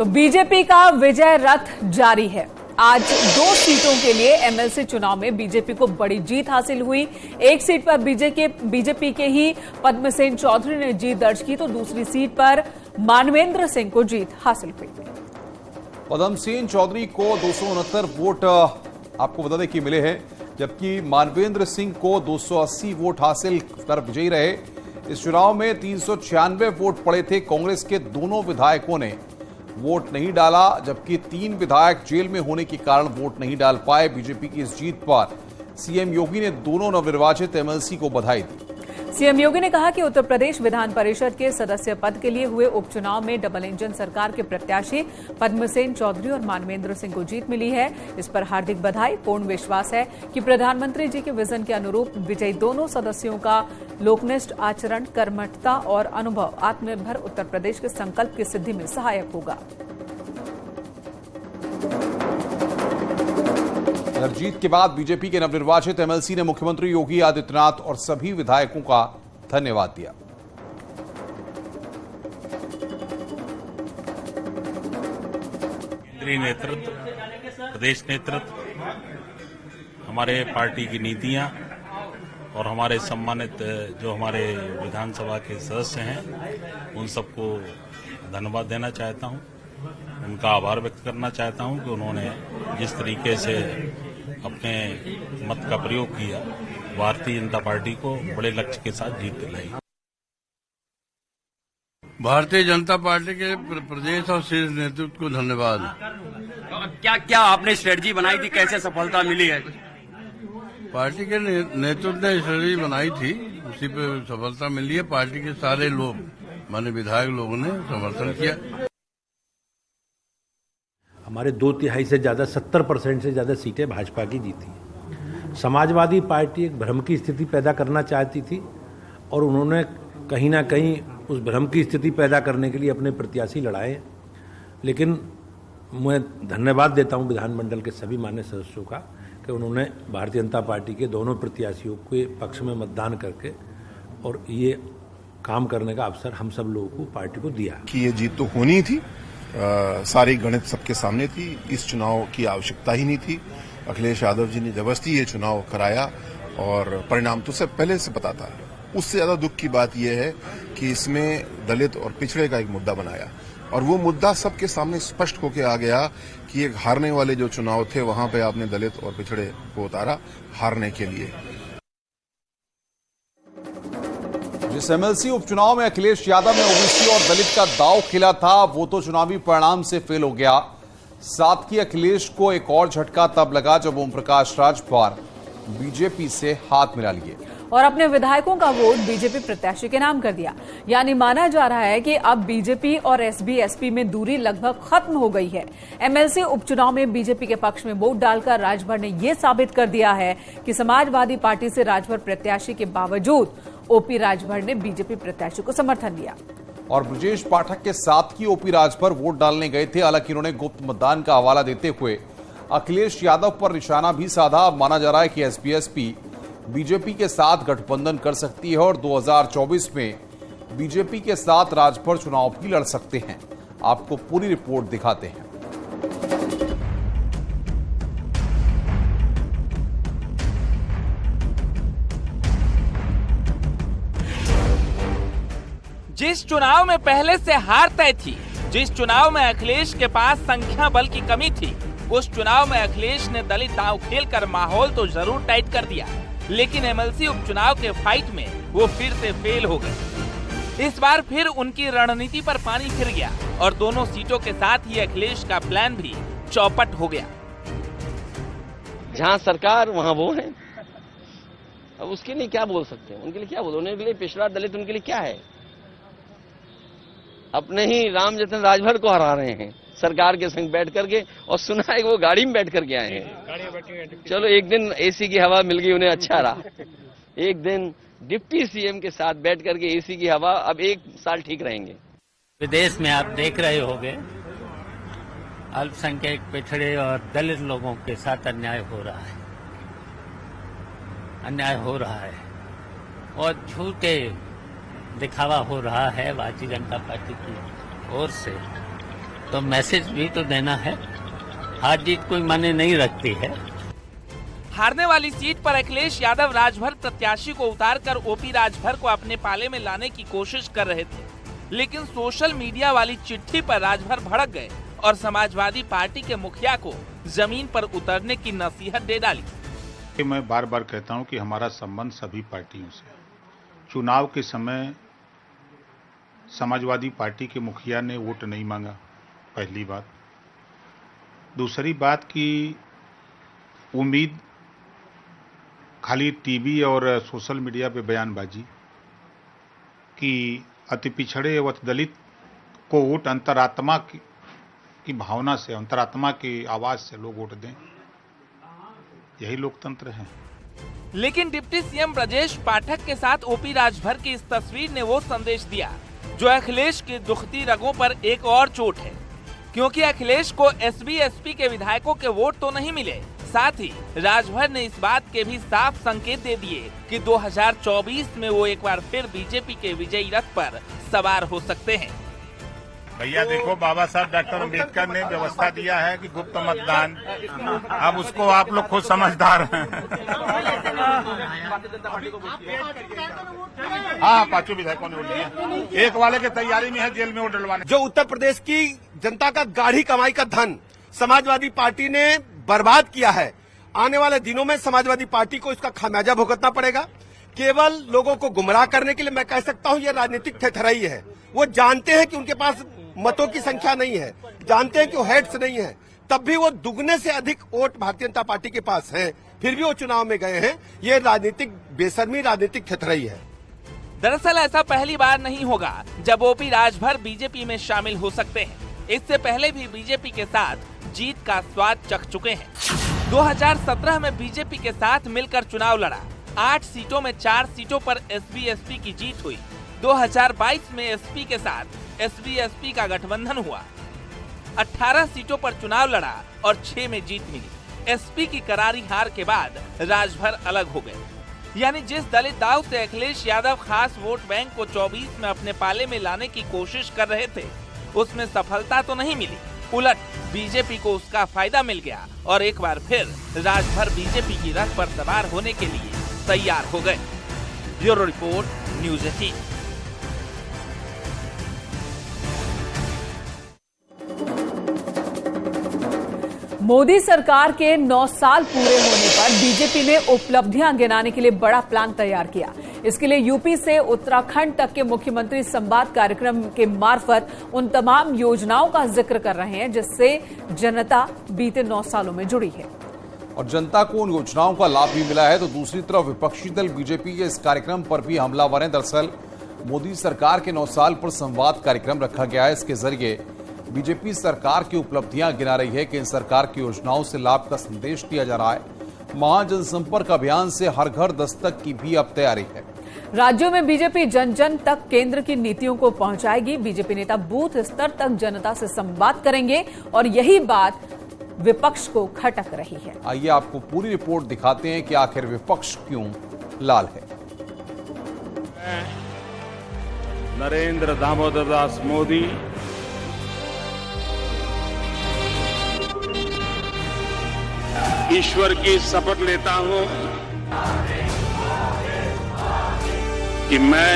तो बीजेपी का विजय रथ जारी है। आज 2 सीटों के लिए एमएलसी चुनाव में बीजेपी को बड़ी जीत हासिल हुई। एक सीट पर बीजेपपी के ही पद्मसेन चौधरी ने जीत दर्ज की, तो दूसरी सीट पर मानवेंद्र सिंह को जीत हासिल हुई। पद्मसेन चौधरी को 269 वोट आपको बता दें कि मिले हैं, जबकि मानवेंद्र सिंह को 280 वोट हासिल कर विजयी रहे। इस चुनाव में 396 वोट पड़े थे। कांग्रेस के दोनों विधायकों ने वोट नहीं डाला, जबकि 3 विधायक जेल में होने के कारण वोट नहीं डाल पाए। बीजेपी की इस जीत पर सीएम योगी ने दोनों नवनिर्वाचित एमएलसी को बधाई दी। सीएम योगी ने कहा कि उत्तर प्रदेश विधान परिषद के सदस्य पद के लिए हुए उपचुनाव में डबल इंजन सरकार के प्रत्याशी पद्मसेन चौधरी और मानवेंद्र सिंह को जीत मिली है। इस पर हार्दिक बधाई। पूर्ण विश्वास है कि प्रधानमंत्री जी के विजन के अनुरूप विजयी दोनों सदस्यों का लोकनिष्ठ आचरण, कर्मठता और अनुभव आत्मनिर्भर उत्तर प्रदेश के संकल्प की सिद्धि में सहायक होगा। जीत के बाद बीजेपी के नवनिर्वाचित एमएलसी ने मुख्यमंत्री योगी आदित्यनाथ और सभी विधायकों का धन्यवाद दिया। केंद्रीय नेतृत्व, प्रदेश नेतृत्व, हमारे पार्टी की नीतियां और हमारे सम्मानित जो हमारे विधानसभा के सदस्य हैं, उन सबको धन्यवाद देना चाहता हूं। उनका आभार व्यक्त करना चाहता हूं कि उन्होंने जिस तरीके से अपने मत का प्रयोग किया, भारतीय जनता पार्टी को बड़े लक्ष्य के साथ जीत दिलाई। भारतीय जनता पार्टी के प्रदेश और शीर्ष नेतृत्व को धन्यवाद। क्या क्या आपने स्ट्रेटजी बनाई थी, कैसे सफलता मिली है? पार्टी के नेतृत्व ने स्ट्रेटजी बनाई थी, उसी पे सफलता मिली है। पार्टी के सारे लोग, माने विधायक लोगों ने समर्थन किया। हमारे 2/3 से ज्यादा 70% से ज्यादा सीटें भाजपा की जीती। समाजवादी पार्टी एक भ्रम की स्थिति पैदा करना चाहती थी और उन्होंने कहीं ना कहीं उस भ्रम की स्थिति पैदा करने के लिए अपने प्रत्याशी लड़ाए। लेकिन मैं धन्यवाद देता हूं विधानमंडल के सभी मान्य सदस्यों का कि उन्होंने भारतीय जनता पार्टी के दोनों प्रत्याशियों के पक्ष में मतदान करके और ये काम करने का अवसर हम सब लोगों को, पार्टी को दिया कि ये जीत तो होनी थी। सारी गणित सबके सामने थी। इस चुनाव की आवश्यकता ही नहीं थी। अखिलेश यादव जी ने जबरदस्ती ये चुनाव कराया और परिणाम तो सब पहले से पता था। उससे ज्यादा दुख की बात यह है कि इसमें दलित और पिछड़े का एक मुद्दा बनाया और वो मुद्दा सबके सामने स्पष्ट होकर आ गया कि एक हारने वाले जो चुनाव थे, वहां पे आपने दलित और पिछड़े को उतारा हारने के लिए। जिस एमएलसी उपचुनाव में अखिलेश यादव ने ओबीसी और दलित का दांव खेला था, वो तो चुनावी परिणाम से फेल हो गया। साथ ही अखिलेश को एक और झटका तब लगा जब ओम प्रकाश राजभर बीजेपी से हाथ मिला लिए और अपने विधायकों का वोट बीजेपी प्रत्याशी के नाम कर दिया। यानी माना जा रहा है कि अब बीजेपी और एसबी-एसपी में दूरी लगभग खत्म हो गई है। एमएलसी उपचुनाव में बीजेपी के पक्ष में वोट डालकर राजभर ने यह साबित कर दिया है कि समाजवादी पार्टी से राजभर प्रत्याशी के बावजूद ओपी राजभर ने बीजेपी प्रत्याशी को समर्थन दिया। और ब्रजेश पाठक के साथ ही ओपी राजभर वोट डालने गए थे। हालांकि उन्होंने गुप्त मतदान का हवाला देते हुए अखिलेश यादव पर निशाना भी साधा। माना जा रहा है कि एसबी-एसपी बीजेपी के साथ गठबंधन कर सकती है और 2024 में बीजेपी के साथ राजभर चुनाव भी लड़ सकते हैं। आपको पूरी रिपोर्ट दिखाते हैं। जिस चुनाव में पहले से हार तय थी, जिस चुनाव में अखिलेश के पास संख्या बल की कमी थी, उस चुनाव में अखिलेश ने दलित दांव खेलकर माहौल तो जरूर टाइट कर दिया, लेकिन एमएलसी उपचुनाव के फाइट में वो फिर से फेल हो गए। इस बार फिर उनकी रणनीति पर पानी फिर गया और दोनों सीटों के साथ ही अखिलेश का प्लान भी चौपट हो गया। जहां सरकार वहां वो है। अब उसके लिए क्या बोल सकते हैं? उनके लिए क्या बोलो? उनके लिए पिछड़ा दलित उनके लिए क्या है? अपने ही राम जतन राजभर को हरा रहे हैं सरकार के संग बैठ करके, और सुना है वो गाड़ी में बैठ करके आए हैं। चलो एक दिन एसी की हवा मिल गई उन्हें, अच्छा रहा। एक दिन डिप्टी सीएम के साथ बैठ करके एसी की हवा, अब 1 साल ठीक रहेंगे। विदेश में आप देख रहे होंगे अल्पसंख्यक, पिछड़े और दलित लोगों के साथ अन्याय हो रहा है, अन्याय हो रहा है और झूठे दिखावा हो रहा है भारतीय जनता पार्टी की ओर से। तो मैसेज भी तो देना है। हार जीत कोई मायने नहीं रखती है। हारने वाली सीट पर अखिलेश यादव राजभर प्रत्याशी को उतारकर ओपी राजभर को अपने पाले में लाने की कोशिश कर रहे थे, लेकिन सोशल मीडिया वाली चिट्ठी पर राजभर भड़क गए और समाजवादी पार्टी के मुखिया को जमीन पर उतरने की नसीहत दे डाली। मैं बार बार कहता हूं कि हमारा संबंध सभी पार्टियों से। चुनाव के समय समाजवादी पार्टी के मुखिया ने वोट नहीं मांगा, पहली बात। दूसरी बात की उम्मीद खाली टीवी और सोशल मीडिया पे बयानबाजी कि अति पिछड़े व दलित को वोट अंतरात्मा की भावना से, अंतरात्मा की आवाज से लोग वोट दें, यही लोकतंत्र है। लेकिन डिप्टी सीएम ब्रजेश पाठक के साथ ओपी राजभर की इस तस्वीर ने वो संदेश दिया जो अखिलेश की दुखती रगों पर एक और चोट है, क्योंकि अखिलेश को एसबी-एसपी के विधायकों के वोट तो नहीं मिले, साथ ही राजभर ने इस बात के भी साफ संकेत दे दिए कि 2024 में वो एक बार फिर बीजेपी के विजयी रथ पर सवार हो सकते हैं। भैया देखो, बाबा साहब डॉक्टर अम्बेडकर ने व्यवस्था दिया है कि गुप्त मतदान, अब उसको आप लोग खुद समझदार हैं। हाँ, 5 विधायकों ने वोट दिया, एक वाले की तैयारी में है जेल में वोट डलवाने। जो उत्तर प्रदेश की जनता का गाढ़ी कमाई का धन समाजवादी पार्टी ने बर्बाद किया है, आने वाले दिनों में समाजवादी पार्टी को इसका खामियाजा भुगतना पड़ेगा। केवल लोगों को गुमराह करने के लिए मैं कह सकता हूं, यह राजनीतिक थेथराई है। वो जानते हैं कि उनके पास मतों की संख्या नहीं है, जानते हैं कि वो हेड्स नहीं है, तब भी वो दुगने से अधिक वोट भारतीय जनता पार्टी के पास हैं, फिर भी वो चुनाव में गए हैं। ये राजनीतिक बेशर्मी, राजनीतिक थेथराई है। दरअसल ऐसा पहली बार नहीं होगा जब ओपी राजभर बीजेपी में शामिल हो सकते हैं। इससे पहले भी बीजेपी के साथ जीत का स्वाद चख चुके हैं। 2017 में बीजेपी के साथ मिलकर चुनाव लड़ा, 8 सीटों में 4 सीटों पर एसबी-एसपी की जीत हुई। 2022 में एसपी के साथ एसबी-एसपी का गठबंधन हुआ, 18 सीटों पर चुनाव लड़ा और 6 में जीत मिली। एसपी की करारी हार के बाद राजभर अलग हो गए, यानी जिस दलित दाव से अखिलेश यादव खास वोट बैंक को 24 में अपने पाले में लाने की कोशिश कर रहे थे, उसमें सफलता तो नहीं मिली, उलट बीजेपी को उसका फायदा मिल गया और एक बार फिर राजभर बीजेपी की रथ पर सवार होने के लिए तैयार हो गए। Bureau report, news 18। मोदी सरकार के 9 साल पूरे होने पर बीजेपी ने उपलब्धियां गिनाने के लिए बड़ा प्लान तैयार किया। इसके लिए यूपी से उत्तराखंड तक के मुख्यमंत्री संवाद कार्यक्रम के मार्फत उन तमाम योजनाओं का जिक्र कर रहे हैं जिससे जनता बीते 9 सालों में जुड़ी है और जनता को उन योजनाओं का लाभ भी मिला है। तो दूसरी तरफ विपक्षी दल बीजेपी के इस कार्यक्रम पर भी हमलावर हैं। दरअसल मोदी सरकार के 9 साल पर संवाद कार्यक्रम रखा गया है। इसके जरिए बीजेपी सरकार की उपलब्धियां गिना रही है कि इन सरकार की योजनाओं से लाभ का संदेश दिया जा रहा है। महाजनसंपर्क अभियान से हर घर दस्तक की भी अब तैयारी है। राज्यों में बीजेपी जन जन तक केंद्र की नीतियों को पहुंचाएगी। बीजेपी नेता बूथ स्तर तक जनता से संवाद करेंगे और यही बात विपक्ष को खटक रही है। आइए आपको पूरी रिपोर्ट दिखाते हैं कि आखिर विपक्ष क्यों लाल है। नरेंद्र दामोदर दास मोदी ईश्वर की शपथ लेता हूं कि मैं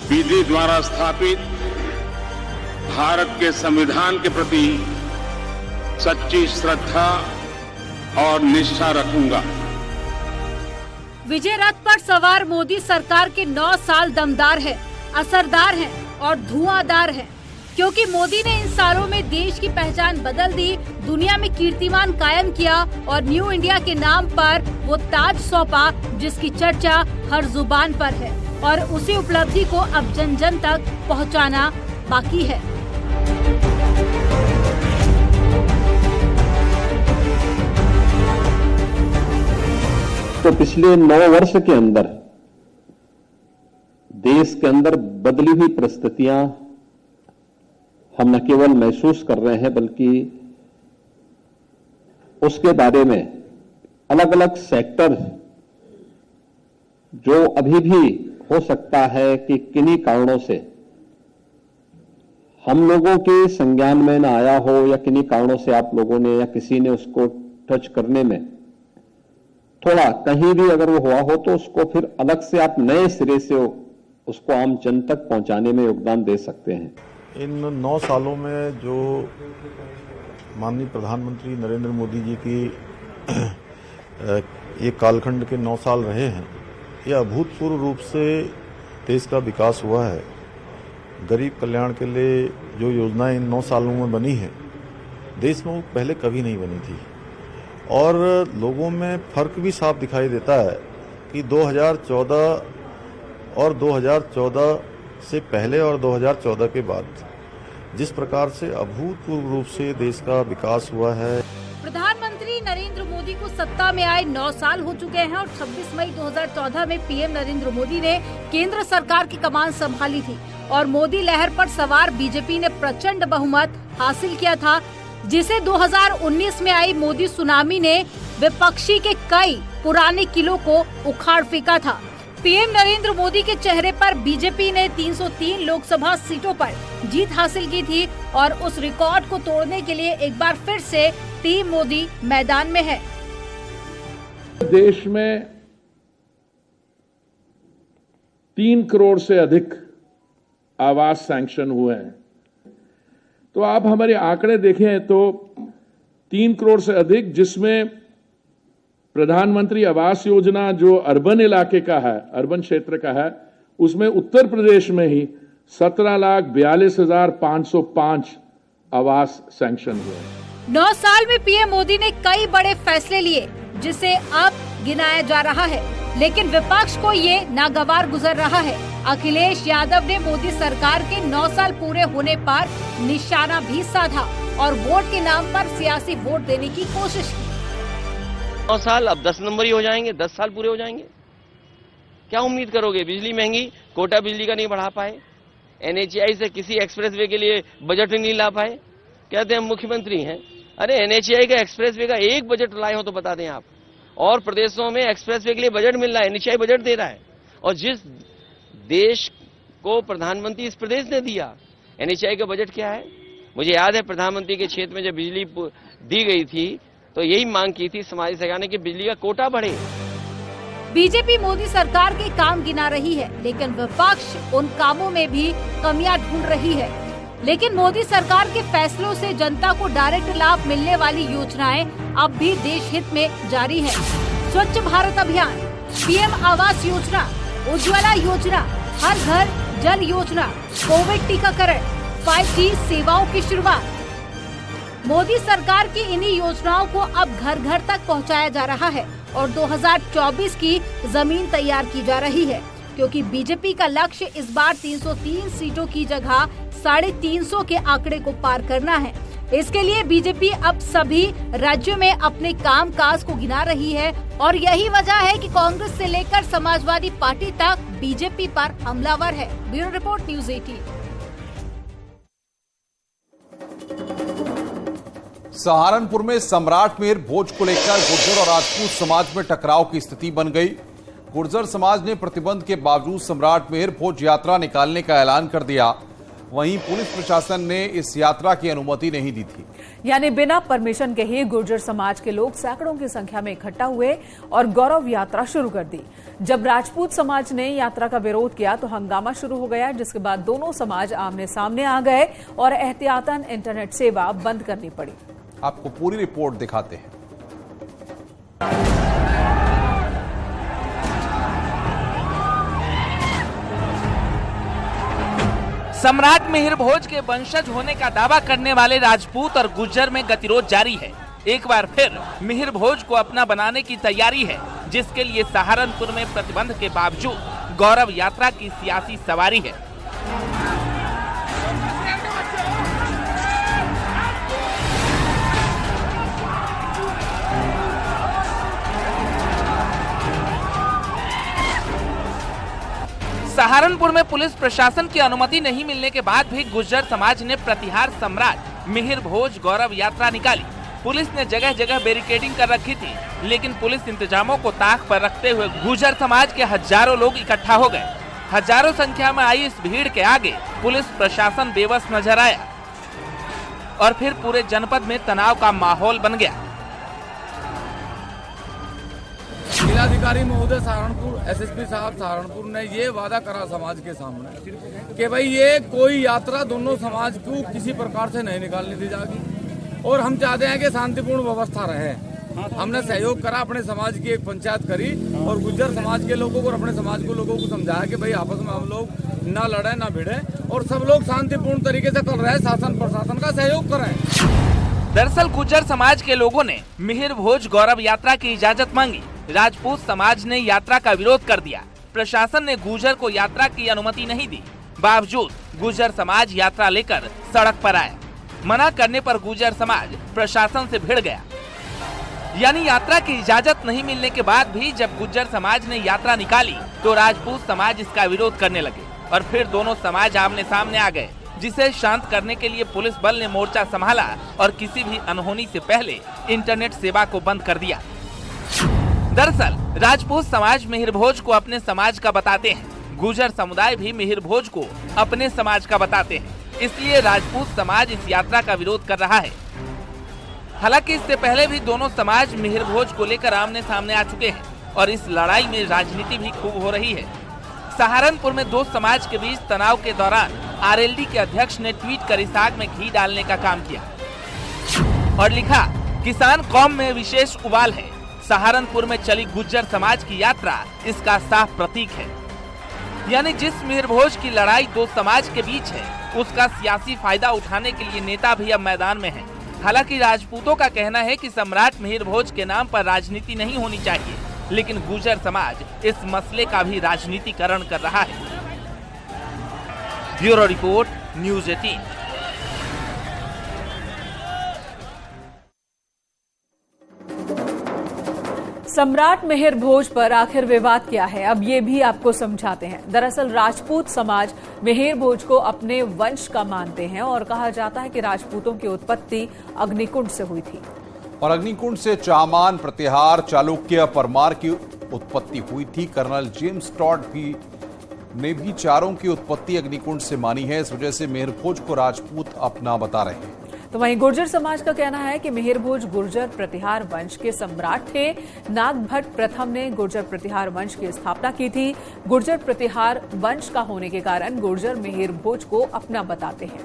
विधि द्वारा स्थापित भारत के संविधान के प्रति सच्ची श्रद्धा और निष्ठा रखूंगा। विजय रथ पर सवार मोदी सरकार के 9 साल दमदार है, असरदार है और धुआंधार है, क्योंकि मोदी ने इन सालों में देश की पहचान बदल दी, दुनिया में कीर्तिमान कायम किया और न्यू इंडिया के नाम पर वो ताज सौंपा जिसकी चर्चा हर जुबान पर है और उसी उपलब्धि को अब जन जन तक पहुंचाना बाकी है। तो पिछले 9 वर्ष के अंदर देश के अंदर बदली हुई परिस्थितियां हम न केवल महसूस कर रहे हैं बल्कि उसके बारे में अलग अलग सेक्टर जो अभी भी हो सकता है कि किन्हीं कारणों से हम लोगों के संज्ञान में न आया हो या किन्हीं कारणों से आप लोगों ने या किसी ने उसको टच करने में थोड़ा कहीं भी अगर वो हुआ हो तो उसको फिर अलग से आप नए सिरे से उसको आम जन तक पहुंचाने में योगदान दे सकते हैं। इन 9 सालों में जो माननीय प्रधानमंत्री नरेंद्र मोदी जी की ये कालखंड के 9 साल रहे हैं, यह अभूतपूर्व रूप से देश का विकास हुआ है। गरीब कल्याण के लिए जो योजनाएं इन 9 सालों में बनी है, देश में वो पहले कभी नहीं बनी थी। और लोगों में फर्क भी साफ दिखाई देता है कि 2014 और 2014 से पहले और 2014 के बाद जिस प्रकार से अभूतपूर्व रूप से देश का विकास हुआ है। प्रधानमंत्री नरेंद्र मोदी को सत्ता में आए 9 साल हो चुके हैं और 26 मई 2014 में पीएम नरेंद्र मोदी ने केंद्र सरकार की कमान संभाली थी और मोदी लहर पर सवार बीजेपी ने प्रचंड बहुमत हासिल किया था, जिसे 2019 में आई मोदी सुनामी ने विपक्षी के कई पुराने किलों को उखाड़ फेंका था। पीएम नरेंद्र मोदी के चेहरे पर बीजेपी ने 303 लोकसभा सीटों पर जीत हासिल की थी और उस रिकॉर्ड को तोड़ने के लिए एक बार फिर से टीम मोदी मैदान में है। देश में 3 करोड़ से अधिक आवास सैंक्शन हुए हैं। तो आप हमारे आंकड़े देखें तो 3 करोड़ से अधिक, जिसमें प्रधानमंत्री आवास योजना जो अर्बन इलाके का है, अर्बन क्षेत्र का है, उसमें उत्तर प्रदेश में ही 17,42,505 आवास सैंक्शन हुए। 9 साल में पीएम मोदी ने कई बड़े फैसले लिए जिसे अब गिनाया जा रहा है, लेकिन विपक्ष को ये नागवार गुजर रहा है। अखिलेश यादव ने मोदी सरकार के 9 साल पूरे होने पर निशाना भी साधा और वोट के नाम पर सियासी वोट देने की कोशिश की। 9 साल अब 10 नंबर ही हो जाएंगे, 10 साल पूरे हो जाएंगे। क्या उम्मीद करोगे? बिजली महंगी, कोटा बिजली का नहीं बढ़ा पाए, NHAI से किसी एक्सप्रेसवे के लिए बजट नहीं ला पाए। कहते हैं हम मुख्यमंत्री हैं। अरे NHAI का एक्सप्रेसवे का एक बजट लाए हो तो बता दें आप। और प्रदेशों में एक्सप्रेसवे के लिए बजट मिल रहा है, NHAI बजट दे रहा है। और जिस देश को प्रधानमंत्री इस प्रदेश ने दिया, NHAI का बजट क्या है? मुझे याद है प्रधानमंत्री के क्षेत्र में जब बिजली दी गई थी तो यही मांग की थी समाज सरकार ने कि बिजली का कोटा बढ़े। बीजेपी मोदी सरकार के काम गिना रही है, लेकिन विपक्ष उन कामों में भी कमियां ढूंढ रही है। लेकिन मोदी सरकार के फैसलों से जनता को डायरेक्ट लाभ मिलने वाली योजनाएं अब भी देश हित में जारी है। स्वच्छ भारत अभियान, पीएम आवास योजना, उज्ज्वला योजना, हर घर जल योजना, कोविड टीकाकरण, 5G सेवाओं की शुरुआत। मोदी सरकार की इन्हीं योजनाओं को अब घर घर तक पहुंचाया जा रहा है और 2024 की जमीन तैयार की जा रही है, क्योंकि बीजेपी का लक्ष्य इस बार 303 सीटों की जगह 350 के आंकड़े को पार करना है। इसके लिए बीजेपी अब सभी राज्यों में अपने कामकाज को गिना रही है और यही वजह है कि कांग्रेस से लेकर समाजवादी पार्टी तक बीजेपी पर हमलावर है। Bureau report, news 18। सहारनपुर में सम्राट मेहर भोज को लेकर गुर्जर और राजपूत समाज में टकराव की स्थिति बन गई। गुर्जर समाज ने प्रतिबंध के बावजूद सम्राट मेहर भोज यात्रा निकालने का ऐलान कर दिया। वहीं पुलिस प्रशासन ने इस यात्रा की अनुमति नहीं दी थी। यानी बिना परमिशन के ही गुर्जर समाज के लोग सैकड़ों की संख्या में इकट्ठा हुए और गौरव यात्रा शुरू कर दी। जब राजपूत समाज ने यात्रा का विरोध किया तो हंगामा शुरू हो गया, जिसके बाद दोनों समाज आमने सामने आ गए और एहतियातन इंटरनेट सेवा बंद करनी पड़ी। आपको पूरी रिपोर्ट दिखाते हैं। सम्राट मिहिर भोज के वंशज होने का दावा करने वाले राजपूत और गुर्जर में गतिरोध जारी है। एक बार फिर मिहिर भोज को अपना बनाने की तैयारी है, जिसके लिए सहारनपुर में प्रतिबंध के बावजूद गौरव यात्रा की सियासी सवारी है। सहारनपुर में पुलिस प्रशासन की अनुमति नहीं मिलने के बाद भी गुर्जर समाज ने प्रतिहार सम्राट मिहिर भोज गौरव यात्रा निकाली। पुलिस ने जगह जगह बैरिकेडिंग कर रखी थी, लेकिन पुलिस इंतजामों को ताक पर रखते हुए गुर्जर समाज के हजारों लोग इकट्ठा हो गए। हजारों संख्या में आई इस भीड़ के आगे पुलिस प्रशासन बेबस नजर आया और फिर पूरे जनपद में तनाव का माहौल बन गया। जिलाधिकारी महोदय सहारनपुर, एसएसपी साहब सहारनपुर ने ये वादा करा समाज के सामने कि भाई ये कोई यात्रा दोनों समाज को किसी प्रकार से नहीं निकालने दी जाएगी और हम चाहते हैं कि शांतिपूर्ण व्यवस्था रहे। हमने सहयोग करा, अपने समाज की एक पंचायत करी और गुज्जर समाज के लोगों को और अपने समाज के लोगों को समझाया कि भाई आपस में हम लोग ना लड़े ना भिड़े और सब लोग शांतिपूर्ण तरीके से चल रहे, शासन प्रशासन का सहयोग करें। दरअसल गुज्जर समाज के लोगों ने मिहिर भोज गौरव यात्रा की इजाजत मांगी। राजपूत समाज ने यात्रा का विरोध कर दिया। प्रशासन ने गुर्जर को यात्रा की अनुमति नहीं दी। बावजूद गुर्जर समाज यात्रा लेकर सड़क पर आया। मना करने पर गुर्जर समाज प्रशासन से भिड़ गया। यानी यात्रा की इजाजत नहीं मिलने के बाद भी जब गुर्जर समाज ने यात्रा निकाली तो राजपूत समाज इसका विरोध करने लगे और फिर दोनों समाज आमने सामने आ गए, जिसे शांत करने के लिए पुलिस बल ने मोर्चा संभाला और किसी भी अनहोनी से पहले इंटरनेट सेवा को बंद कर दिया। दरअसल राजपूत समाज मिहिर भोज को अपने समाज का बताते हैं, गुर्जर समुदाय भी मिहिर भोज को अपने समाज का बताते हैं, इसलिए राजपूत समाज इस यात्रा का विरोध कर रहा है। हालांकि इससे पहले भी दोनों समाज मिहिर भोज को लेकर आमने सामने आ चुके हैं और इस लड़ाई में राजनीति भी खूब हो रही है। सहारनपुर में दो समाज के बीच तनाव के दौरान आरएलडी के अध्यक्ष ने ट्वीट कर इस आग में घी डालने का काम किया और लिखा, किसान कौम में विशेष उबाल है। सहारनपुर में चली गुज्जर समाज की यात्रा इसका साफ प्रतीक है। यानी जिस मिहिर भोज की लड़ाई दो समाज के बीच है, उसका सियासी फायदा उठाने के लिए नेता भी अब मैदान में है। हालांकि राजपूतों का कहना है कि सम्राट मिहिर भोज के नाम पर राजनीति नहीं होनी चाहिए, लेकिन गुर्जर समाज इस मसले का भी राजनीतिकरण कर रहा है। Bureau report, news 18। सम्राट मिहिर भोज पर आखिर विवाद क्या है, अब ये भी आपको समझाते हैं। दरअसल राजपूत समाज मिहिर भोज को अपने वंश का मानते हैं और कहा जाता है कि राजपूतों की उत्पत्ति अग्निकुंड से हुई थी और अग्निकुंड से चामान, प्रतिहार, चालुक्य, परमार की उत्पत्ति हुई थी। कर्नल जेम्स टॉड ने भी चारों की उत्पत्ति अग्निकुंड से मानी है। इस वजह से मिहिर भोज को राजपूत अपना बता रहे हैं। तो वहीं गुर्जर समाज का कहना है कि मिहिर भोज गुर्जर प्रतिहार वंश के सम्राट थे। नागभट्ट प्रथम ने गुर्जर प्रतिहार वंश की स्थापना की थी। गुर्जर प्रतिहार वंश का होने के कारण गुर्जर मिहिर भोज को अपना बताते हैं।